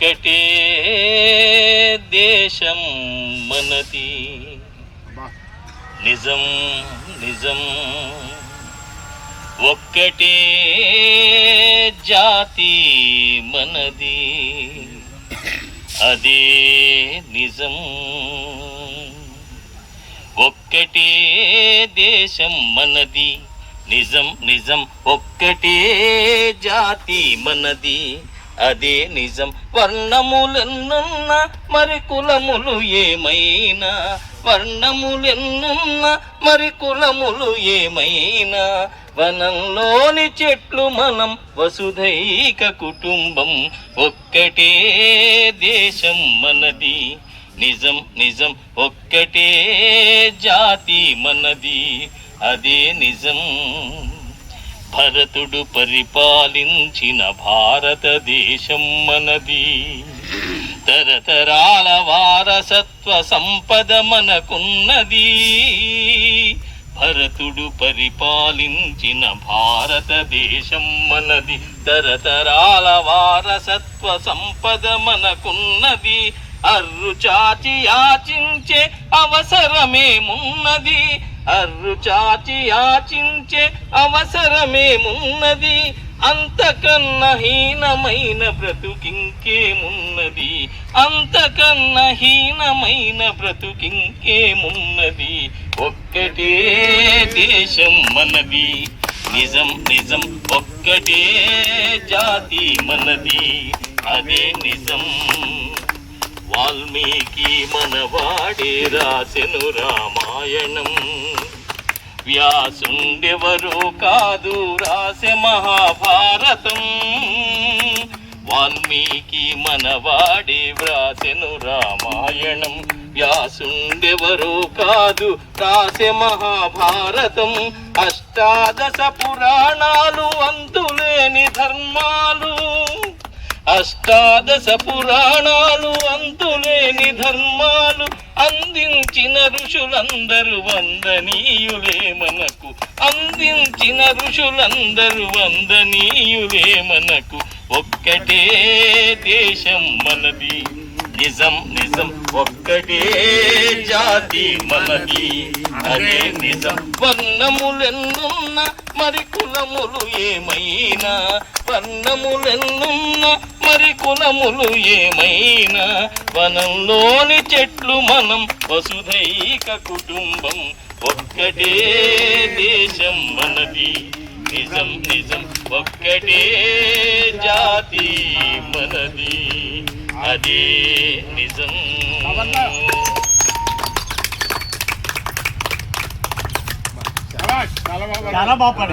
ఒక్కటే దేశం మనది, నిజం నిజం. ఒక్కటే జాతి మనది, అదే నిజం. ఒక్కటే దేశం మనది, నిజం నిజం. ఒక్కటే జాతి మనది, అదే నిజం. వర్ణములెన్నున్న మరి కులములు ఏమైనా, వర్ణములెన్నున్న మరి కులములు ఏమైనా, వనంలోని చెట్లు మనం వసుధైక కుటుంబం. ఒక్కటే దేశం మనది, నిజం నిజం. ఒక్కటే జాతి మనది, అదే నిజం. భరతుడు పరిపాలించిన భారతదేశం మనది, తరతరాల వారసత్వ సంపద మనకున్నది. భరతుడు పరిపాలించిన భారతదేశం మనది, తరతరాల వారసత్వ సంపద మనకున్నది. అర్రు చాచి యాచించే అవసరమేమున్నది, అర్రు చాచి యాచించే అవసరమేమున్నది. అంతకన్నా హీనమైన బ్రతుకింకేమున్నది, అంతకన్నా హీనమైన బ్రతుకింకేమున్నది. ఒక్కటే దేశం మనది, నిజం నిజం. ఒక్కటే జాతి మనది, అదే నిజం. వాల్మీకి మనవాడే రాసెను రామాయణం, వ్యాసుండెవరు కాదు రాసె మహాభారతం. వాల్మీకి మనవాడే వ్రాసెను రామాయణం, వ్యాసుండెవరు కాదు రాసె మహాభారతం. అష్టాదశ పురాణాలు అంతులేని ధర్మాలు, అష్టాదశ పురాణాలు అంతులేని ధర్మాలు అందించిన ఋషులందరూ వందనీయులే మనకు, అందించిన ఋషులందరూ వందనీయులే మనకు. ఒక్కటే దేశం మనది, నిజం నిజం. ఒక్కటే జాతి మనది, అదే నిజం. వర్ణములెన్నున్న మరి కులములు ఏమైనా, వర్ణములెన్నున్న మరి కులములు ఏమైనా, వనంలోని చెట్లు మనం వసుధైక కుటుంబం. ఒక్కటే దేశం మనది, నిజం నిజం. ఒక్కటే జాతి మనది, అదే నిజం. చాలా బాగా